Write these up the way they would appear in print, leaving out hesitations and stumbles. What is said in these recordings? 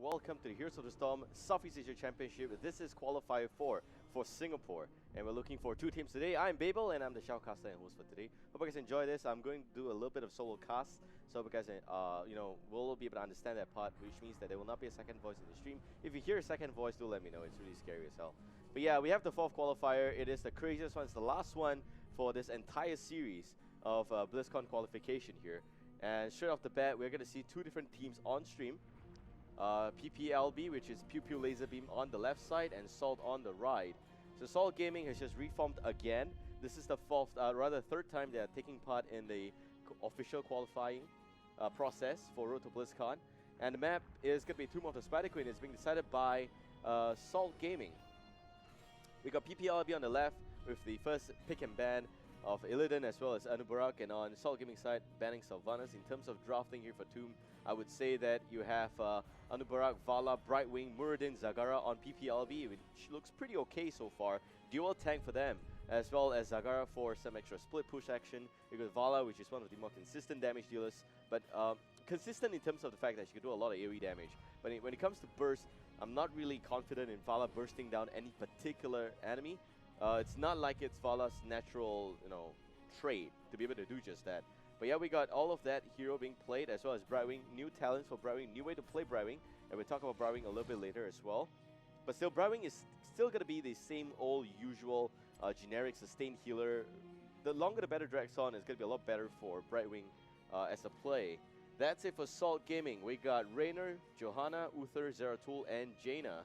welcome to the Heroes of the Storm Southeast Asia Championship. This is Qualifier 4 for Singapore, and we're looking for two teams today. I'm Babel, and I'm the shoutcaster and host for today. Hope you guys enjoy this. I'm going to do a little bit of solo cast, so you guys, will be able to understand that part, which means that there will not be a second voice in the stream. If you hear a second voice, do let me know. It's really scary as hell. But yeah, we have the fourth qualifier. It is the craziest one. It's the last one for this entire series of Blizzcon qualification here. And straight off the bat, we're going to see two different teams on stream. PPLB, which is Pew Pew Laser Beam on the left side, and Salt on the right. So Salt Gaming has just reformed again. This is the third time they are taking part in the official qualifying process for Road to Blizzcon. And the map is going to be Tomb of the Spider Queen. It's being decided by Salt Gaming. We got PPLB on the left with the first pick and ban of Illidan as well as Anubarak, and on Salt Gaming side, banning Sylvanas. In terms of drafting here for Tomb, I would say that you have Anubarak, Vala, Brightwing, Muradin, Zagara on PPLB, which looks pretty okay so far. Dual tank for them, as well as Zagara for some extra split push action. You got Vala, which is one of the more consistent damage dealers, but consistent in terms of the fact that she can do a lot of AoE damage. But when it comes to burst, I'm not really confident in Vala bursting down any particular enemy. It's not like it's Vala's natural, trait to be able to do just that. But yeah, we got all of that hero being played, as well as Brightwing, new talents for Brightwing, new way to play Brightwing, and we'll talk about Brightwing a little bit later as well. But still, Brightwing is still going to be the same old usual generic sustained healer. The longer the better drags on, is going to be a lot better for Brightwing as a play. That's it for Salt Gaming. We got Raynor, Johanna, Uther, Zeratul, and Jaina.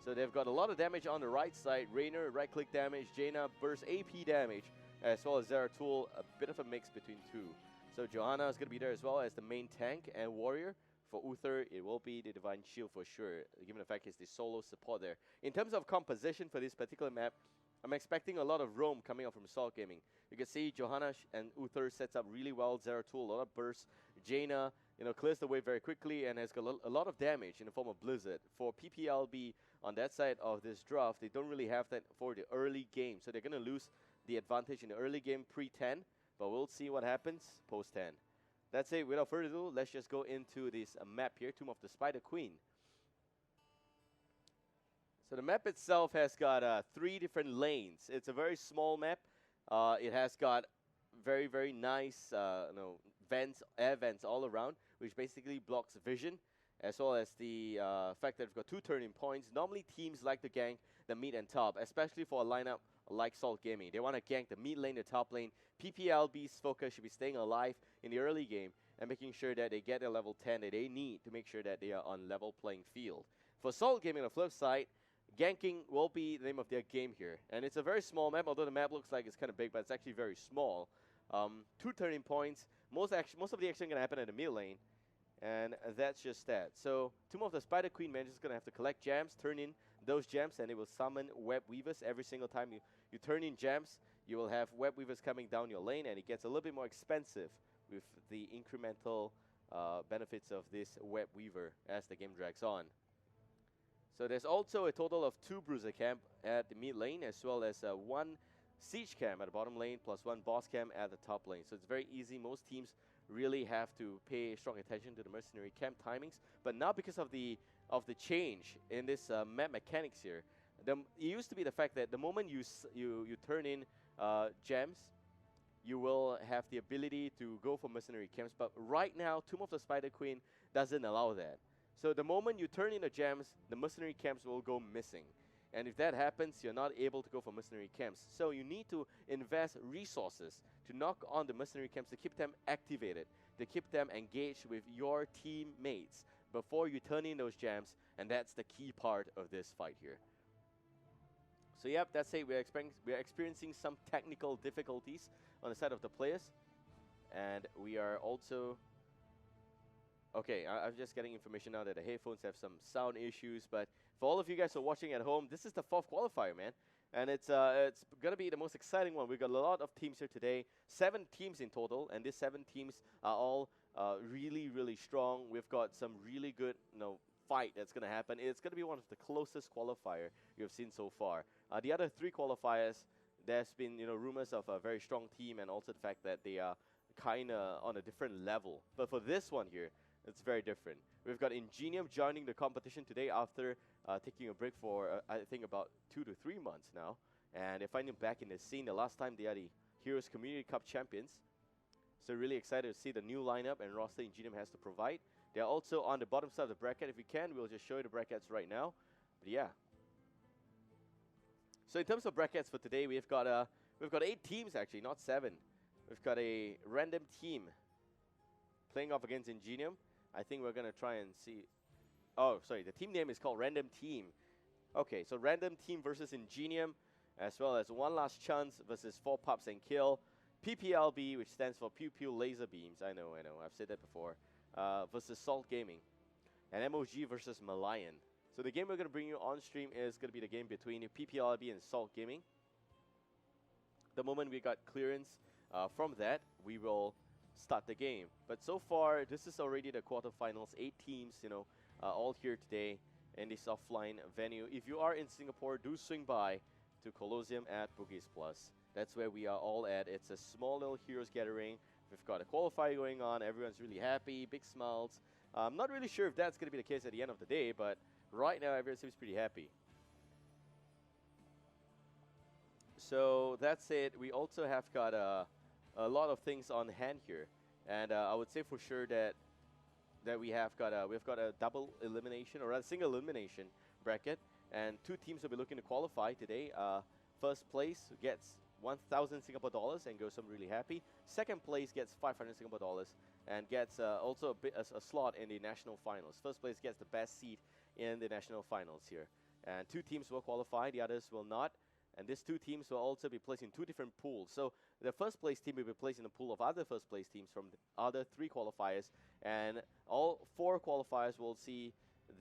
So they've got a lot of damage on the right side. Raynor, right-click damage. Jaina, burst AP damage. As well as Zeratul, a bit of a mix between two. So Johanna is going to be there as well as the main tank and warrior. For Uther, it will be the Divine Shield for sure, given the fact he's the solo support there. In terms of composition for this particular map, I'm expecting a lot of roam coming out from Salt Gaming. You can see Johanna and Uther sets up really well. Zeratul, a lot of bursts. Jaina, clears the way very quickly and has got a lot of damage in the form of Blizzard. For PPLB, on that side of this draft, they don't really have that for the early game. So they're going to lose the advantage in the early game pre-10, but we'll see what happens post-10. That's it. Without further ado, let's just go into this map here, Tomb of the Spider Queen. So the map itself has got 3 different lanes. It's a very small map. It has got very, very nice vents, air vents all around, which basically blocks vision, as well as the fact that we've got 2 turning points. Normally teams like to gank the mid and top, especially for a lineup like Salt Gaming. They want to gank the mid lane, the top lane. PPLB's focus should be staying alive in the early game and making sure that they get their level 10 that they need to make sure that they are on level playing field. For Salt Gaming on the flip side, ganking will be the name of their game here. And it's a very small map, although the map looks like it's kind of big, but it's actually very small. 2 turning points. Most of the action going to happen in the mid lane. And that's just that. So, Tomb of the Spider Queen manager is going to have to collect gems, turn in those gems, and it will summon Web Weavers. Every single time you turn in gems, you will have Web Weavers coming down your lane, and it gets a little bit more expensive with the incremental benefits of this Web Weaver as the game drags on. So there's also a total of 2 Bruiser Camp at the mid lane, as well as 1 Siege Camp at the bottom lane, plus 1 Boss Camp at the top lane. So it's very easy. Most teams really have to pay strong attention to the Mercenary Camp timings. But now because of the change in this map mechanics here, it used to be the fact that the moment you turn in gems, you will have the ability to go for Mercenary Camps. But right now, Tomb of the Spider Queen doesn't allow that. So the moment you turn in the gems, the Mercenary Camps will go missing. And if that happens, you're not able to go for Mercenary Camps. So you need to invest resources to knock on the Mercenary Camps to keep them activated, to keep them engaged with your teammates before you turn in those gems. And that's the key part of this fight here. So yep, that's it. We're experiencing some technical difficulties on the side of the players. And we are also... Okay, I'm just getting information now that the headphones have some sound issues, but for all of you guys who are watching at home, this is the 4th qualifier, man. And it's going to be the most exciting one. We've got a lot of teams here today, 7 teams in total, and these 7 teams are all really, really strong. We've got some really good, fight that's going to happen. It's going to be one of the closest qualifier you've seen so far. The other 3 qualifiers, there's been, rumors of a very strong team, and also the fact that they are kind of on a different level. But for this one here, It's very different. We've got Ingenium joining the competition today after taking a break for, I think, about 2 to 3 months now. And they're finally back in the scene. The last time they are the Heroes Community Cup champions. So really excited to see the new lineup and roster Ingenium has to provide. They're also on the bottom side of the bracket. If we can, we'll just show you the brackets right now. But yeah. So in terms of brackets for today, we've got 8 teams actually, not 7. We've got a random team playing off against Ingenium. I think we're gonna try and see. Oh, sorry, the team name is called Random Team. Okay, so Random Team versus Ingenium, as well as One Last Chance versus 4 Pups and Kill. PPLB, which stands for Pew Pew Laser Beams. I know, I've said that before. Versus Salt Gaming. And MOG versus Malayan. So the game we're going to bring you on stream is going to be the game between PPLB and Salt Gaming. The moment we got clearance from that, we will start the game. But so far, this is already the quarterfinals. 8 teams, all here today in this offline venue. If you are in Singapore, do swing by to Colosseum at Bugis Plus. That's where we are all at. It's a small little Heroes gathering. We've got a qualifier going on. Everyone's really happy, big smiles. I'm not really sure if that's going to be the case at the end of the day, but right now everyone seems pretty happy. So that's it. We also have got a lot of things on hand here, and I would say for sure that we've got a double elimination or a single elimination bracket, and 2 teams will be looking to qualify today. First place gets 1,000 Singapore dollars and goes home really happy. Second place gets 500 Singapore dollars and gets also a slot in the national finals. First place gets the best seat in the national finals here. And 2 teams will qualify, the others will not. And these 2 teams will also be placed in 2 different pools. So the first place team will be placed in a pool of other first place teams from the other 3 qualifiers. And all 4 qualifiers will see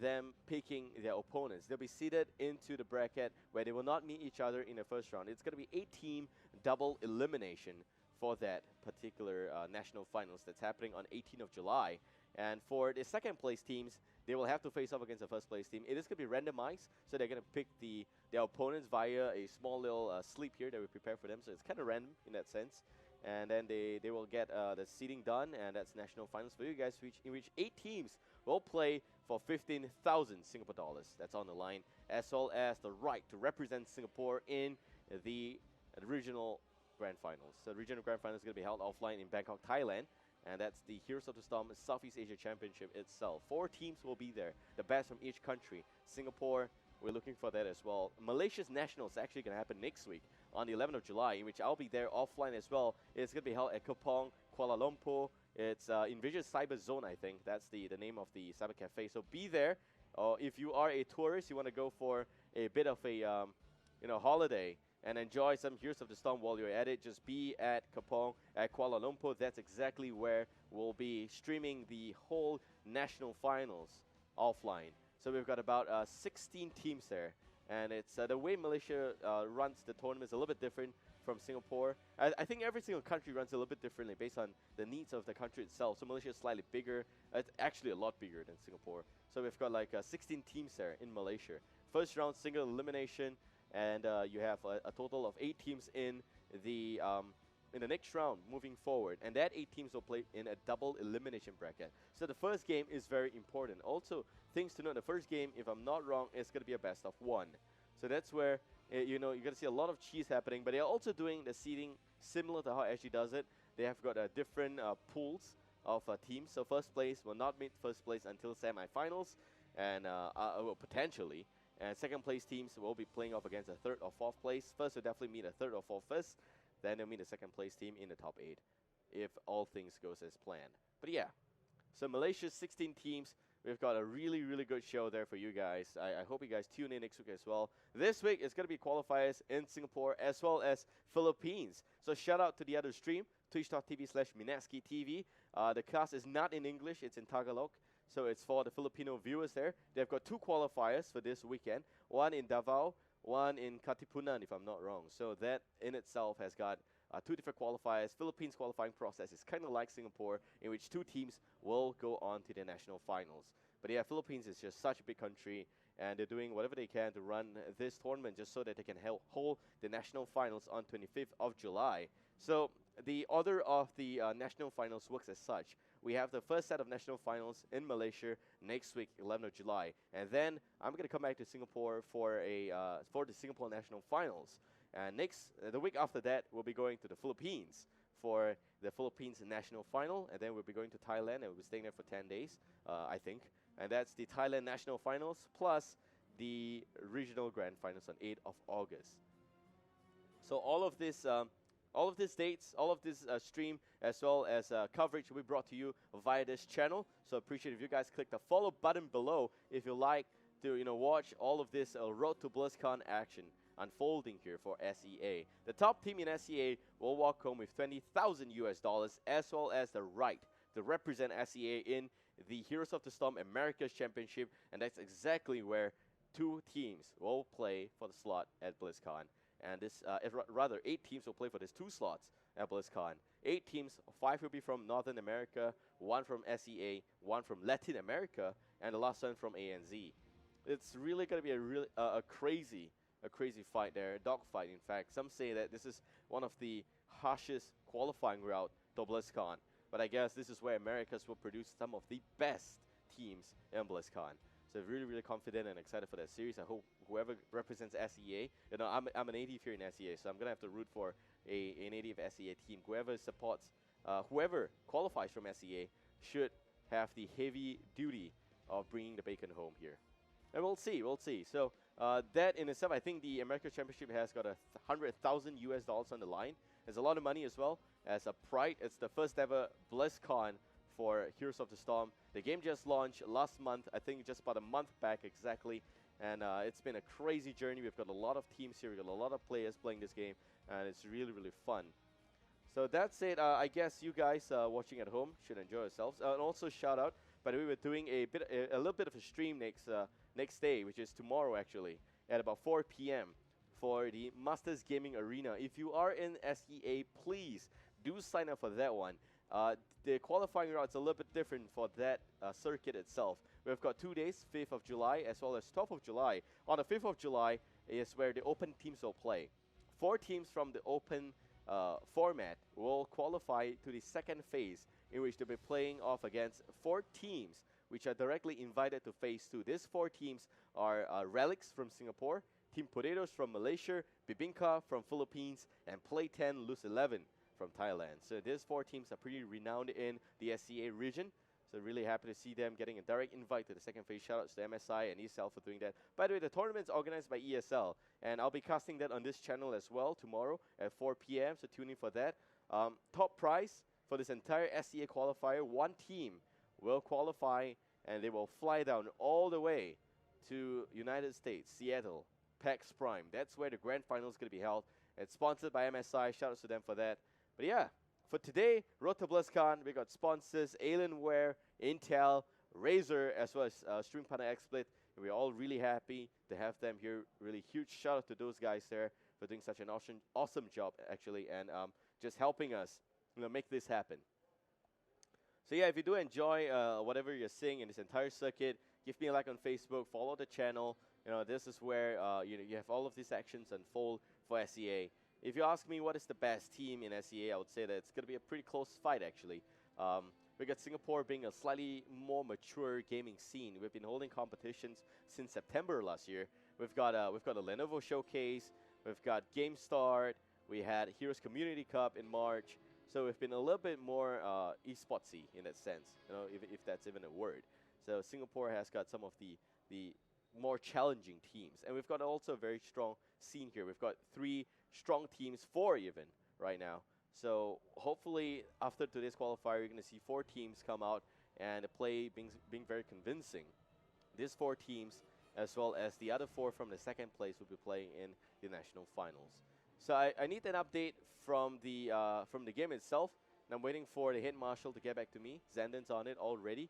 them picking their opponents. They'll be seated into the bracket where they will not meet each other in the first round. It's going to be 8-team double elimination for that particular national finals that's happening on 18th of July. And for the second place teams, they will have to face off against the first place team. It is going to be randomized, so they're going to pick their opponents via a small little sleep here that we prepare for them. So it's kind of random in that sense. And then they will get the seeding done, and that's national finals for you guys, in which 8 teams will play for 15,000 Singapore dollars. That's on the line, as well as the right to represent Singapore in the regional grand finals. So the regional grand finals is going to be held offline in Bangkok, Thailand, and that's the Heroes of the Storm Southeast Asia Championship itself. 4 teams will be there, the best from each country. Singapore, we're looking for that as well. Malaysia's Nationals is actually going to happen next week on the 11th of July, in which I'll be there offline as well. It's going to be held at Kepong, Kuala Lumpur. It's Envision Cyber Zone, I think. That's the name of the cyber cafe. So be there. If you are a tourist, you want to go for a bit of a holiday and enjoy some Heroes of the Storm while you're at it, just be at Kepong at Kuala Lumpur. That's exactly where we'll be streaming the whole national finals offline. So we've got about 16 teams there, and it's the way Malaysia runs the tournament is a little bit different from Singapore. I think every single country runs a little bit differently based on the needs of the country itself. So Malaysia is slightly bigger. It's actually a lot bigger than Singapore. So we've got like 16 teams there in Malaysia. First round single elimination, and you have a total of 8 teams in the next round moving forward, and that 8 teams will play in a double elimination bracket. So the first game is very important. Also, things to note: the first game, if I'm not wrong, is going to be a best of 1. So that's where you're going to see a lot of cheese happening. But they're also doing the seeding similar to how SG does it. They have got different pools of teams. So first place will not meet first place until semi-finals, and well, potentially. And second place teams will be playing off against a 3rd or 4th place. First will definitely meet a 3rd or 4th first. Then they'll meet the second place team in the top 8 if all things goes as planned. But yeah, so Malaysia's 16 teams. We've got a really, really good show there for you guys. I hope you guys tune in next week as well. This week is going to be qualifiers in Singapore as well as Philippines. So shout out to the other stream, twitch.tv/MinatskiTV. The cast is not in English, it's in Tagalog. So it's for the Filipino viewers there. They've got 2 qualifiers for this weekend. One in Davao, one in Katipunan, if I'm not wrong. So that in itself has got 2 different qualifiers. Philippines qualifying process is kind of like Singapore, in which 2 teams will go on to the national finals. But yeah, Philippines is just such a big country, and they're doing whatever they can to run this tournament just so that they can hold the national finals on 25th of July. So the order of the national finals works as such. We have the first set of national finals in Malaysia next week, 11th of July, and then I'm gonna come back to Singapore for the Singapore national finals. And the week after that, we'll be going to the Philippines for the Philippines national final, and then we'll be going to Thailand, and we'll be staying there for 10 days, I think. And that's the Thailand national finals plus the regional grand finals on 8th of August. So all of these dates, all of this stream, as well as coverage will be brought to you via this channel. So appreciate if you guys click the follow button below if you like to watch all of this Road to Blizzcon action unfolding here for SEA. The top team in SEA will walk home with $20,000 as well as the right to represent SEA in the Heroes of the Storm Americas Championship, and that's exactly where two teams will play for the slot at BlizzCon. And rather 8 teams will play for these 2 slots at BlizzCon. 8 teams, 5 will be from Northern America, 1 from SEA, 1 from Latin America, and the last one from ANZ. It's really going to be a crazy fight there, a dog fight in fact. Some say that this is one of the harshest qualifying route to BlizzCon, but I guess this is where Americas will produce some of the best teams in BlizzCon. So really confident and excited for that series. I hope whoever represents SEA, I'm a native here in SEA, so I'm gonna have to root for a native SEA team. Whoever supports, whoever qualifies from SEA should have the heavy duty of bringing the bacon home here. And we'll see. So that in itself, I think the American Championship has got $100,000 on the line. There's a lot of money as well. As a pride, it's the first ever BlizzCon for Heroes of the Storm. The game just launched last month, I think just about a month back exactly, and it's been a crazy journey. We've got a lot of teams here, we've got a lot of players playing this game, and it's really fun. So that's it. I guess you guys watching at home should enjoy yourselves. And also shout out, by the way, we're doing a little bit of a stream next day, which is tomorrow actually, at about 4 p.m. for the Masters Gaming Arena. If you are in SEA, please do sign up for that one. The qualifying route is a little bit different for that circuit itself. We've got 2 days, 5th of July as well as 12th of July. On the 5th of July is where the open teams will play. 4 teams from the open format will qualify to the second phase, in which they'll be playing off against 4 teams which are directly invited to phase 2. These 4 teams are Relics from Singapore, Team Potatoes from Malaysia, Bibinka from Philippines, and Play 10 Lose 11 from Thailand. So these 4 teams are pretty renowned in the SEA region. So really happy to see them getting a direct invite to the second phase. Shoutouts to MSI and ESL for doing that. By the way, the tournament's organized by ESL, and I'll be casting that on this channel as well tomorrow at 4 p.m. So tune in for that. Top prize for this entire SEA qualifier, 1 team will qualify, and they will fly down all the way to United States, Seattle, PAX Prime. That's where the grand final is going to be held. It's sponsored by MSI. Shoutouts to them for that. But yeah, for today, Road to BlizzCon, we got sponsors, Alienware, Intel, Razer, as well as Stream Partner XSplit. We're all really happy to have them here. Really huge shout out to those guys there for doing such an awesome job actually, and just helping us make this happen. So yeah, if you do enjoy whatever you're seeing in this entire circuit, give me a like on Facebook, follow the channel. This is where you have all of these actions unfold for SEA. If you ask me what is the best team in SEA, I would say that it's going to be a pretty close fight actually. We got Singapore being a slightly more mature gaming scene. We've been holding competitions since September last year. We've got a Lenovo Showcase, we've got Game Start, we had Heroes Community Cup in March. So we've been a little bit more esportsy in that sense, if that's even a word. So Singapore has got some of the more challenging teams, and we've got also a very strong scene here. We've got 3 strong teams, 4 even right now. So hopefully after today's qualifier, you're going to see 4 teams come out and the play being very convincing. These 4 teams, as well as the other 4 from the second place, will be playing in the national finals. So I need an update from the game itself. And I'm waiting for the head marshal to get back to me. Zanden's on it already.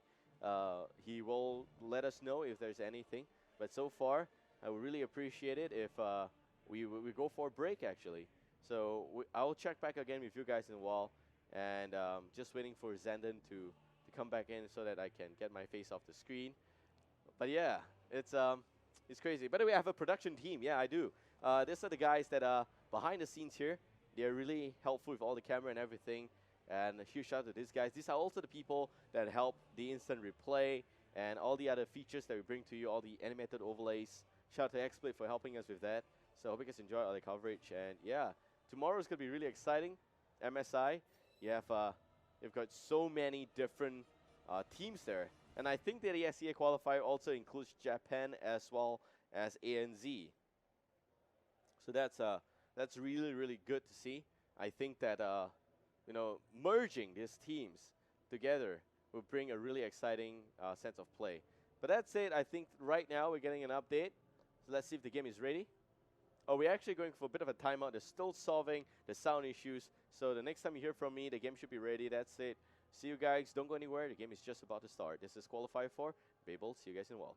He will let us know if there's anything. But so far, I would really appreciate it if we go for a break actually. So I'll check back again with you guys in a while, and just waiting for Zanden to come back in so that I can get my face off the screen. But yeah, it's crazy. By the way, I have a production team. Yeah, I do. These are the guys that are behind the scenes here. They're really helpful with all the camera and everything. And a huge shout out to these guys. These are also the people that help the instant replay and all the other features that we bring to you, all the animated overlays. Shout out to XSplit for helping us with that. So I hope you guys enjoy all the coverage. And yeah, tomorrow is going to be really exciting. MSI, you've got so many different teams there. And I think that the SEA qualifier also includes Japan as well as ANZ. So that's really, really good to see. I think that you know, merging these teams together will bring a really exciting sense of play. But that's it. I think right now we're getting an update. So let's see if the game is ready. Oh, we're actually going for a bit of a timeout. They're still solving the sound issues. So the next time you hear from me, the game should be ready. That's it. See you guys. Don't go anywhere. The game is just about to start. This is Qualifier 4. Babel, see you guys in a while.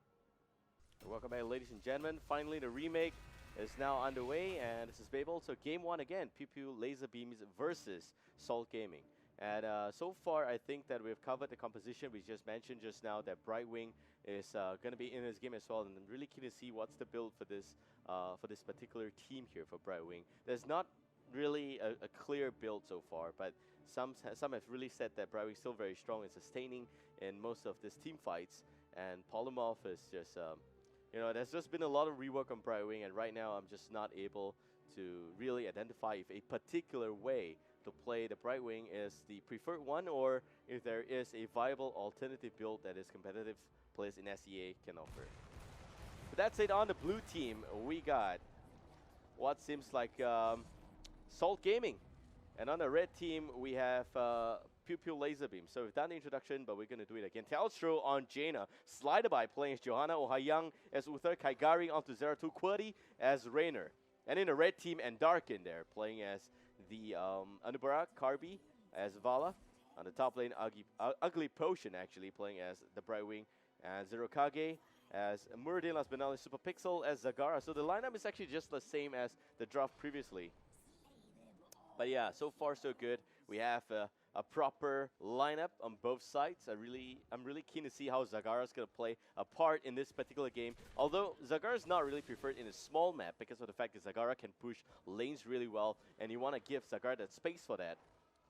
Welcome back, ladies and gentlemen. Finally, the remake is now underway, and this is Babel. So game 1 again, PPU Laser Beams versus Salt Gaming. And so far, I think that we've covered the composition. We just mentioned just now that Brightwing is going to be in this game as well, and I'm really keen to see what's the build for this particular team here for Brightwing. There's not really a clear build so far, but some have really said that Brightwing is still very strong and sustaining in most of these team fights, and Polymorph is just you know, there's just been a lot of rework on Brightwing, and right now I'm just not able to really identify if a particular way to play the Brightwing is the preferred one, or if there is a viable alternative build that is competitive players in SEA can offer. But that's it. On the blue team, we got what seems like Salt Gaming, and on the red team we have Pupil Laser Beam. So we've done the introduction, but we're going to do it again. Telstra on Jaina. Slider by playing as Johanna, Ohayang as Uther, Kaigari onto Zeratul, Qwerty as Rainer. And in the red team, and Dark in there, playing as the Anubara, Karbi as Vala. On the top lane, Ugly Potion actually playing as the Brightwing, and Zerokage as Muradin, last but not least, Super Pixel as Zagara. So the lineup is actually just the same as the draft previously. But yeah, so far so good. We have a proper lineup on both sides. I'm really keen to see how Zagara's going to play a part in this particular game. Although Zagara's not really preferred in a small map because of the fact that Zagara can push lanes really well, and you want to give Zagara that space for that.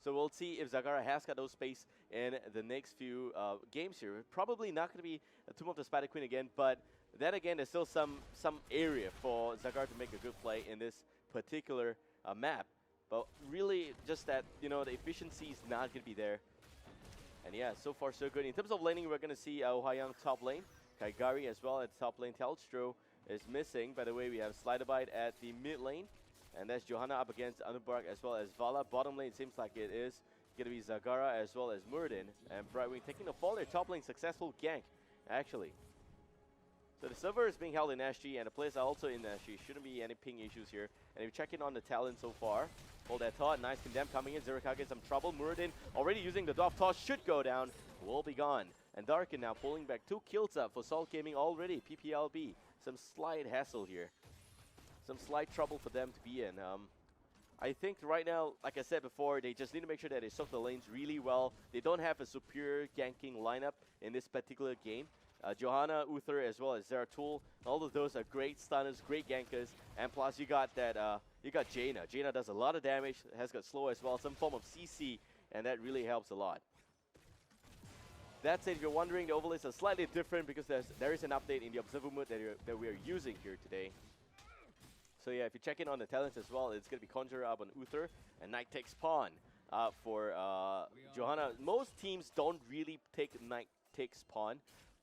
So we'll see if Zagara has got those space in the next few games here. Probably not going to be a Tomb of the Spider Queen again, but then again, there's still some area for Zagara to make a good play in this particular map. But really, just that, you know, the efficiency is not going to be there. And yeah, so far so good. In terms of laning, we're going to see Ohayang top lane. Kaigari as well at top lane. Telstra is missing. By the way, we have Sliderbite at the mid lane. And that's Johanna up against Anubarak as well as Vala. Bottom lane seems like it is going to be Zagara as well as Muradin. And Brightwing taking the fall there. Top lane successful gank, actually. So the server is being held in SG, and the players are also in SG. Shouldn't be any ping issues here. And if you check in on the talent so far, hold that thought. Nice condemn coming in. Zerokage in some trouble. Muradin already using the dwarf toss. Should go down. Will be gone. And Darkin now pulling back 2 kills up for Salt Gaming already. PPLB. Some slight hassle here. Some slight trouble for them to be in. I think right now, like I said before, they just need to make sure that they soak the lanes really well. They don't have a superior ganking lineup in this particular game. Johanna, Uther, as well as Zeratul. All of those are great stunners, great gankers, and plus you got that, you got Jaina. Jaina does a lot of damage, has got slow as well, some form of CC, and that really helps a lot. That said, if you're wondering, the overlays are slightly different because there is an update in the observer mode that we are using here today. So yeah, if you check in on the talents as well, it's going to be Conjurer up on Uther, and Knight takes Pawn for Johanna. Most teams don't really take Knight takes Pawn.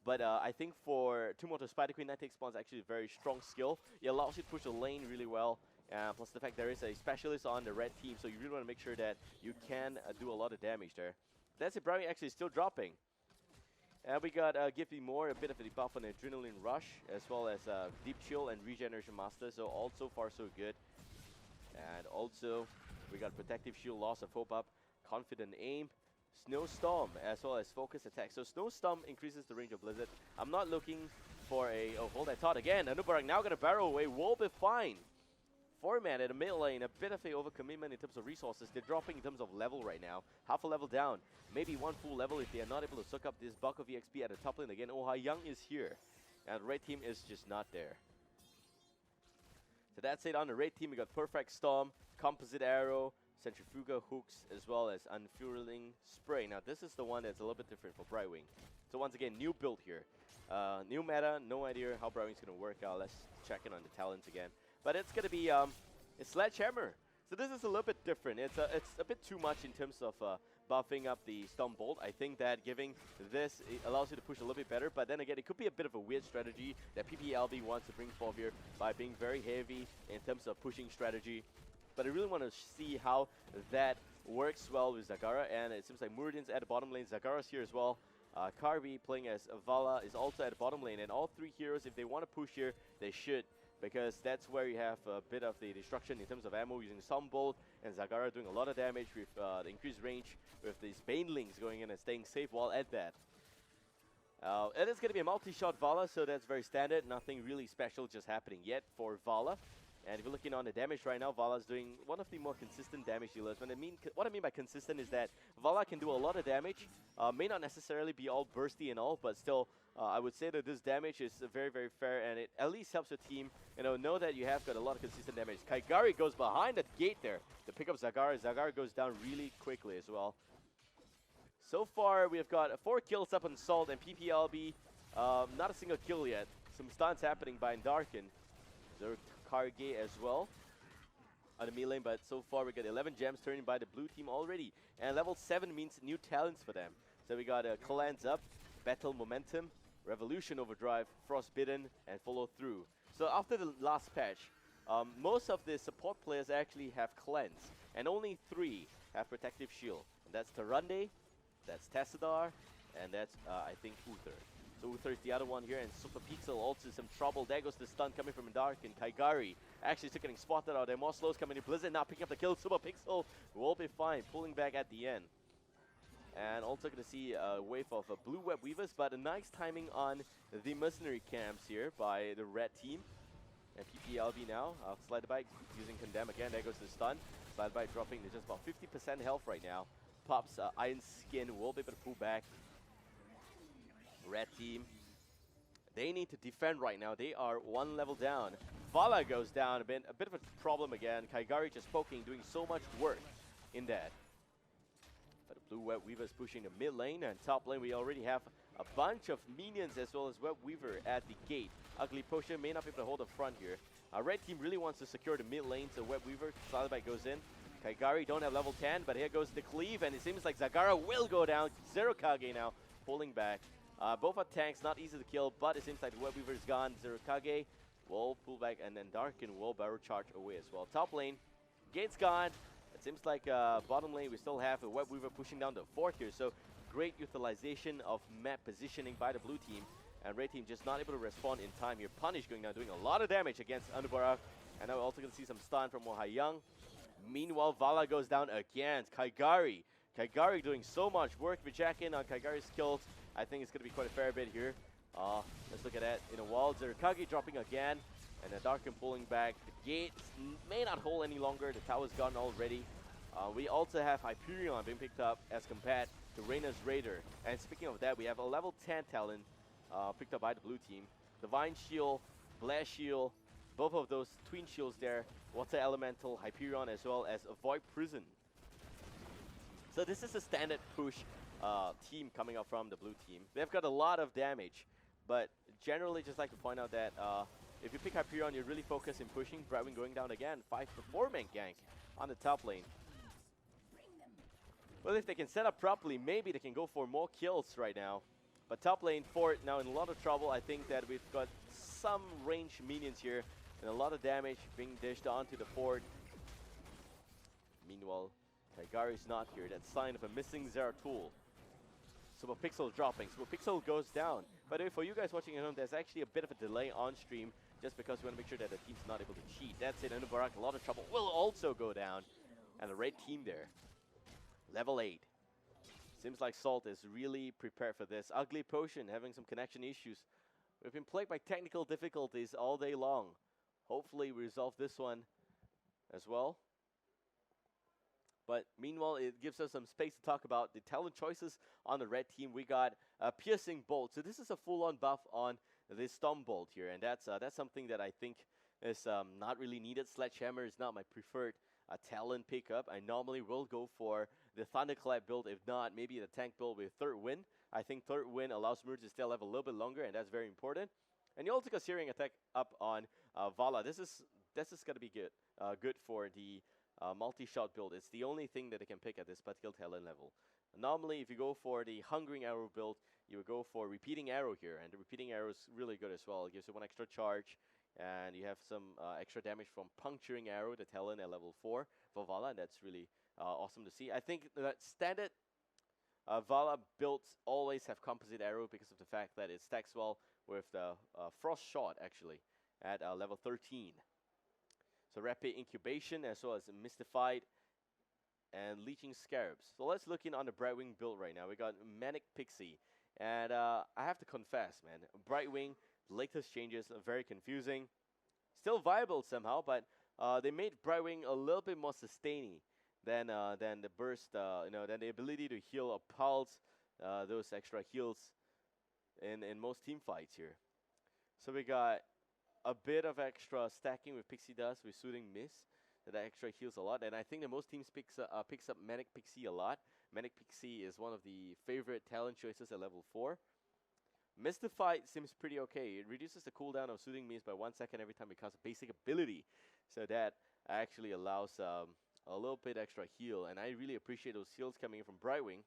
But I think for Tomb of the Spider Queen, Knight takes Pawn is actually a very strong skill. It allows you to push the lane really well. Plus the fact there is a specialist on the red team, so you really want to make sure that you can do a lot of damage there. That's it, Brownie actually still dropping. And we got Give Me More, a bit of a debuff on Adrenaline Rush, as well as Deep Chill and Regeneration Master. So all so far so good. And also, we got Protective Shield, Loss of Hope up, Confident Aim, Snowstorm, as well as Focus Attack. So Snowstorm increases the range of Blizzard. I'm not looking for a... Oh, hold that thought again. Anubarak now going to barrel away. Will be fine. 4-man at the mid lane. A bit of a overcommitment in terms of resources. They're dropping in terms of level right now. Half a level down. Maybe one full level if they are not able to soak up this bulk of EXP at the top lane again. Ohayang is here. And the red team is just not there. So that's it on the red team. We got Perfect Storm, Composite Arrow, Centrifugal hooks, as well as unfurling spray. Now this is the one that's a little bit different for Brightwing. So once again, new build here. New meta, no idea how Brightwing's going to work out. Let's check in on the talents again. But it's going to be a Sledgehammer. So this is a little bit different. It's a bit too much in terms of buffing up the Storm Bolt. I think that giving this, it allows you to push a little bit better. But then again, it could be a bit of a weird strategy that PPLB wants to bring forth here by being very heavy in terms of pushing strategy. But I really want to see how that works well with Zagara. And it seems like Muradin's at the bottom lane. Zagara's here as well. Karbi playing as Vala is also at the bottom lane. And all three heroes, if they want to push here, they should. Because that's where you have a bit of the destruction in terms of ammo using Stormbolt, and Zagara doing a lot of damage with the increased range with these Banelings going in and staying safe while at that. It is going to be a multi-shot Vala, so that's very standard. Nothing really special just happening yet for Vala. And if you're looking on the damage right now, Vala's doing one of the more consistent damage dealers. What I mean by consistent is that Vala can do a lot of damage, may not necessarily be all bursty and all, but still, I would say that this damage is very, very fair, and it at least helps your team, know that you have got a lot of consistent damage. Kaigari goes behind the gate there to pick up Zagara. Zagara goes down really quickly as well. So far, we have got 4 kills up on Salt, and PPLB, not a single kill yet. Some stunts happening by Darkin. Karge as well on the mid lane, but so far we got 11 gems turning by the blue team already, and level 7 means new talents for them. So we got Cleanse Up, Battle Momentum, Revolution Overdrive, Frostbitten, and Follow Through. So after the last patch, most of the support players actually have Cleanse, and only 3 have Protective Shield. And that's Tarande, that's Tassadar, and that's I think Uther. So Uther is the other one here, and Super Pixel also some trouble. There goes the stun coming from Dark, and Kaigari actually still getting spotted out there. More slows coming in. Blizzard now picking up the kill. Super Pixel will be fine, pulling back at the end. And also going to see a wave of blue web weavers, but a nice timing on the mercenary camps here by the red team. And PPLB now, Slide Bite using Condemn again. There goes the stun. Slide Bite dropping to just about 50% health right now. Pops Iron Skin will be able to pull back. Red team, they need to defend right now. They are 1 level down. Vala goes down a bit of a problem again. Kaigari just poking, doing so much work in that. But the blue Web Weaver is pushing the mid lane, and top lane we already have a bunch of minions as well as Web Weaver at the gate. Ugly Potion may not be able to hold the front here. Red team really wants to secure the mid lane, so Web Weaver, Salibite goes in. Kaigari don't have level 10, but here goes the cleave, and it seems like Zagara will go down. Zero Kage now, pulling back. Both are tanks, not easy to kill, but it seems like the Web Weaver is gone. Zero Kage will pull back, and then Darkin will barrel charge away as well. Top lane, gate's gone. It seems like bottom lane we still have a Web Weaver pushing down the fort here, so great utilization of map positioning by the blue team, and red team just not able to respond in time here. Punish going down, doing a lot of damage against Anubarak, and now we're also going to see some stun from Mohayang. Meanwhile, Vala goes down against Kaigari. Kaigari doing so much work. We check in on Kaigari's kills. I think it's going to be quite a fair bit here. Let's look at that in a while. Zerukage dropping again, and the Darkin pulling back. The gate may not hold any longer. The tower's gone already. We also have Hyperion being picked up as compared to Reyna's Raider. And speaking of that, we have a level 10 talent picked up by the blue team. Divine Shield, Blast Shield, both of those twin shields there. Water Elemental, Hyperion, as well as Avoid Prison. So this is a standard push team coming up from the blue team. They've got a lot of damage, but generally just like to point out that if you pick Hyperion, you're really focused in pushing. Brightwing going down again, 4-man gank on the top lane. Well, if they can set up properly, maybe they can go for more kills right now. But top lane, Fort now in a lot of trouble. I think that we've got some range minions here, and a lot of damage being dished onto the Fort. Meanwhile, Kaigari's not here. That's sign of a missing Zeratul. Super Pixel dropping. Super Pixel goes down. By the way, for you guys watching at home, there's actually a bit of a delay on stream just because we want to make sure that the team's not able to cheat. That's it. Anubarak, a lot of trouble, will also go down. And the red team there. Level 8. Seems like Salt is really prepared for this. Ugly Potion having some connection issues. We've been plagued by technical difficulties all day long. Hopefully we resolve this one as well. But meanwhile, it gives us some space to talk about the talent choices on the red team. We got a Piercing Bolt. So this is a full-on buff on this Storm Bolt here. And that's something that I think is not really needed. Sledgehammer is not my preferred a talent pickup, I normally will go for the Thunderclap build. If not, maybe the tank build with Third Wind. I think Third Wind allows Mur to stay alive a little bit longer, and that's very important. And you also got Searing Attack up on Vala. This is gonna be good. Good for the multi-shot build. It's the only thing that they can pick at this particular talent level. Normally, if you go for the Hungering Arrow build, you would go for Repeating Arrow here, and the Repeating Arrow is really good as well. It gives you 1 extra charge, and you have some extra damage from Puncturing Arrow, the talent at level 4 for Vala, and that's really awesome to see. I think that standard Vala builds always have Composite Arrow because of the fact that it stacks well with the Frost Shot, actually, at level 13. So Rapid Incubation as well as Mystified and Leeching Scarabs. So let's look in on the Brightwing build right now. We got Manic Pixie. And I have to confess, man, Brightwing, the latest changes are very confusing. Still viable somehow, but they made Brightwing a little bit more sustaining than the burst, than the ability to heal or pulse those extra heals in most team fights here. So we got a bit of extra stacking with Pixie Dust with Soothing Mist. That extra heals a lot, and I think that most teams picks up Manic Pixie a lot. Manic Pixie is one of the favorite talent choices at level 4. Mystified seems pretty okay. It reduces the cooldown of Soothing Mist by 1 second every time it casts a basic ability. So that actually allows a little bit extra heal, and I really appreciate those heals coming in from Brightwing.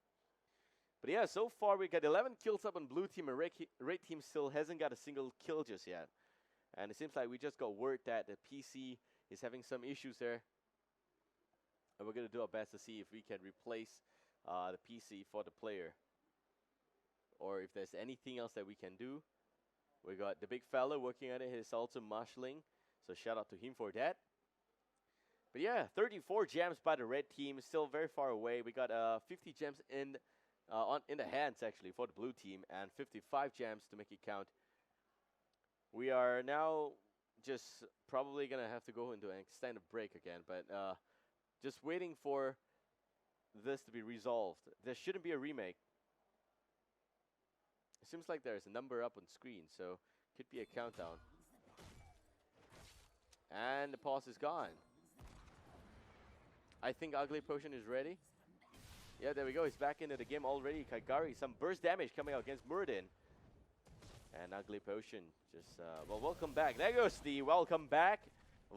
But yeah, so far we got 11 kills up on blue team, and red team still hasn't got a single kill just yet. And it seems like we just got word that the PC is having some issues there. And we're going to do our best to see if we can replace the PC for the player, or if there's anything else that we can do. We got the big fella working on it. He's also marshalling, so shout out to him for that. But yeah, 34 gems by the red team, still very far away. We got 50 gems in the hands actually for the blue team, and 55 gems to make it count. We are now just probably gonna have to go into an extended break again, but just waiting for this to be resolved. There shouldn't be a remake. It seems like there's a number up on screen, so could be a countdown. And the pause is gone. I think Ugly Potion is ready. Yeah, there we go. He's back into the game already. Kaigari, some burst damage coming out against Muradin. And Ugly Potion just, well, welcome back. There goes the welcome back.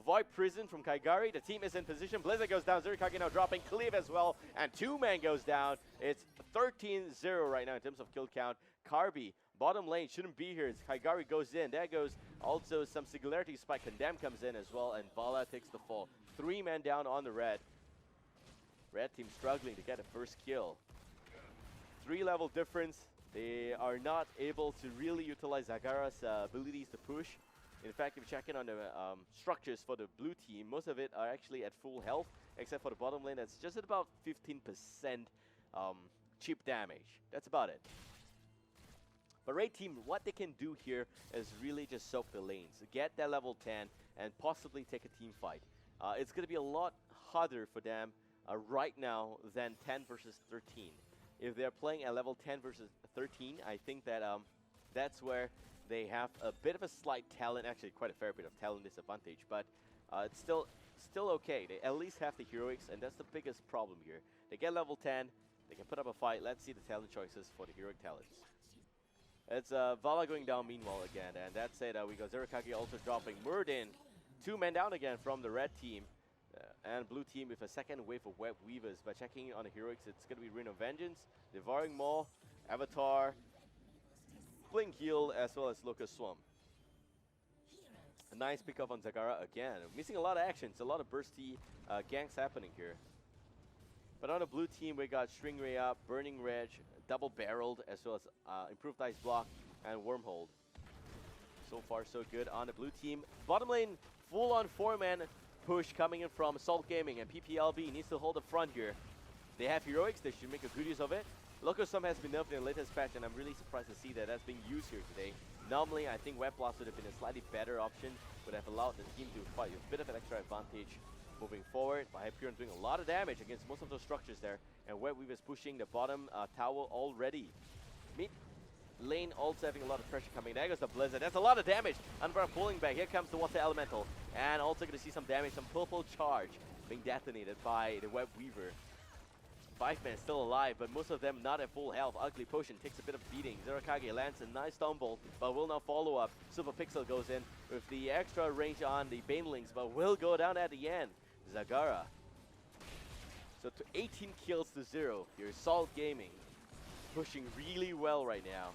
Void Prison from Kaigari. The team is in position. Blizzard goes down. Zurikage now dropping. Cleave as well. And 2-man goes down. It's 13-0 right now in terms of kill count. Karbi, bottom lane, shouldn't be here. Kaigari goes in. There goes also some Singularity Spike. Condemn comes in as well. And Vala takes the fall. 3-man down on the red. Red team struggling to get a first kill. 3-level difference. They are not able to really utilize Zagara's abilities to push. In fact, if you check in on the structures for the blue team, most of it are actually at full health, except for the bottom lane that's just at about 15% chip damage. That's about it. But red team, what they can do here is really just soak the lanes, get that level 10, and possibly take a team fight. It's going to be a lot harder for them right now than 10 versus 13. If they're playing at level 10 versus 13, I think that that's where they have a bit of a slight talent, actually quite a fair bit of talent disadvantage, but it's still okay. They at least have the heroics, and that's the biggest problem here. They get level 10, they can put up a fight. Let's see the talent choices for the heroic talents. It's Vala going down meanwhile again, and that's it. We got Zurikage also dropping. Muradin, 2 men down again from the red team. And blue team with a second wave of Web Weavers. By checking on the heroics, it's going to be Ring of Vengeance, Devouring Maw, Avatar, Blink Heal, as well as Locust Swarm. A nice pickup on Zagara again. Missing a lot of actions, a lot of bursty ganks happening here. But on the blue team, we got Stringray up, Burning Reg, Double Barreled, as well as Improved Ice Block and Wormhold. So far, so good on the blue team. Bottom lane, full on 4-man push coming in from Salt Gaming, and PPLB needs to hold the front here. They have heroics, they should make a good use of it. Locust Swarm has been nerfed in the latest patch, and I'm really surprised to see that that's being used here today. Normally, I think Web Blast would have been a slightly better option, would have allowed the team to fight with a bit of an extra advantage moving forward. But Hyperion doing a lot of damage against most of those structures there, and Web Weaver's pushing the bottom tower already. Mid lane also having a lot of pressure coming. There goes the Blizzard. That's a lot of damage. Unbrow pulling back. Here comes the Water Elemental. And also going to see some damage, some purple charge being detonated by the Web Weaver. 5-man still alive, but most of them not at full health. Ugly Potion takes a bit of beating. Zerokage lands a nice Stumble, but will not follow up. Super Pixel goes in with the extra range on the Banelings, but will go down at the end. Zagara. So to 18 kills to 0. Here's Salt Gaming pushing really well right now.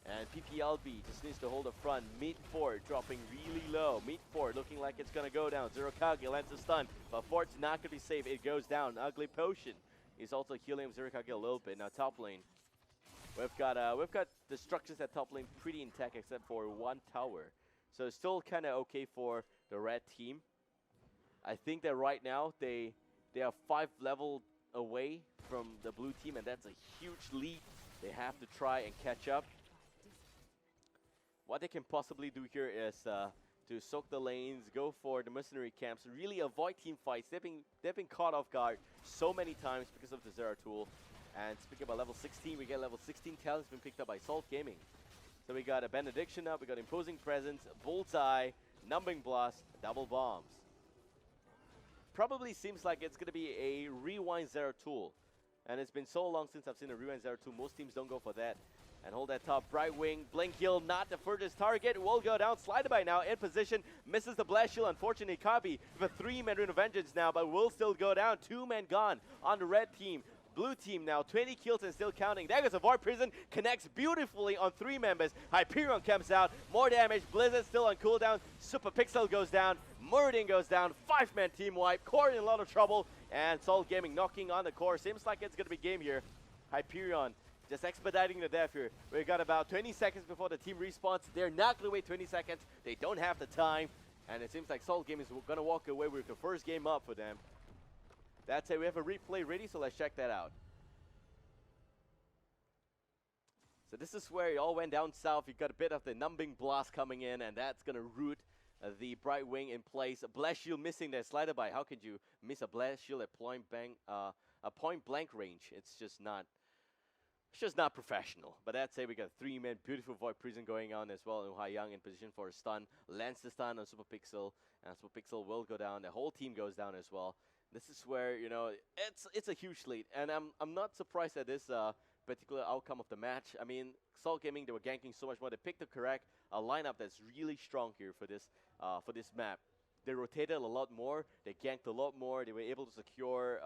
And PPLB just needs to hold the front. Mid Fort dropping really low. Mid Fort looking like it's gonna go down. Zerokage lands a stun, but Fort's not gonna be safe. It goes down. Ugly Potion is also healing Zerokage a little bit. Now top lane, we've got the structures at top lane pretty intact except for one tower. So it's still kind of okay for the red team. I think that right now they are 5 level away from the blue team, and that's a huge lead. They have to try and catch up. What they can possibly do here is to soak the lanes, go for the mercenary camps, really avoid team fights. They've been caught off guard so many times because of the Zeratul. And speaking about level 16, we get level 16 talents been picked up by Salt Gaming. So we got a Benediction up, we got Imposing Presence, Bullseye, Numbing Blast, Double Bombs. Probably seems like it's going to be a Rewind Zeratul. And it's been so long since I've seen a Rewind Zeratul. Most teams don't go for that. And hold that top. Brightwing, Blink Heal, not the furthest target. Will go down. Slider by now in position. Misses the Blast Shield. Unfortunately, Kabi with a 3-man Rune of Vengeance now, but will still go down. 2 men gone on the red team. Blue team now, 20 kills and still counting. There goes a Void Prison. Connects beautifully on 3 members. Hyperion comes out. More damage. Blizzard still on cooldown. Super Pixel goes down. Meridian goes down. 5-man team wipe. Core in a lot of trouble. And Salt Gaming knocking on the core. Seems like it's going to be game here. Hyperion just expediting the death here. We've got about 20 seconds before the team respawns. They're not going to wait 20 seconds. They don't have the time. And it seems like Salt Gaming is going to walk away with the first game up for them. That's it. We have a replay ready, so let's check that out. So this is where it all went down south. You got a bit of the Numbing Blast coming in, and that's going to root the Brightwing in place. A Blast Shield missing that Slider by. How could you miss a Blast Shield at point blank range? It's just not professional. But that's it. We got 3-man beautiful Void Prison going on as well. Uhai Young in position for a stun. Lands the stun on Super Pixel. And Super Pixel will go down. The whole team goes down as well. This is where, you know, it's a huge lead. And I'm not surprised at this particular outcome of the match. I mean, Salt Gaming, they were ganking so much more. They picked the correct lineup that's really strong here for this map. They rotated a lot more. They ganked a lot more. They were able to secure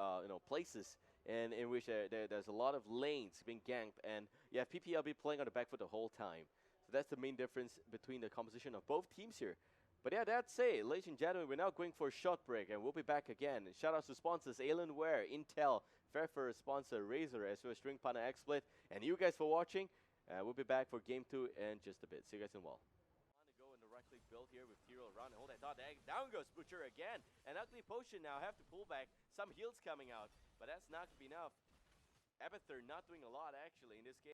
places in which there's a lot of lanes being ganked, and you have PPLB playing on the back foot the whole time. So that's the main difference between the composition of both teams here. But yeah, that's it. Ladies and gentlemen, we're now going for a short break, and we'll be back again. Shout out to sponsors Alienware, Intel, Fairfax sponsor Razer, as well as String Partner XSplit, and you guys for watching. We'll be back for game 2 in just a bit. See you guys in a while. To go in the right click build here with Tyrell around and hold that dot. Down goes Butcher again. And Ugly Potion now have to pull back. Some heals coming out, but that's not going to be enough. Abathur not doing a lot actually in this game.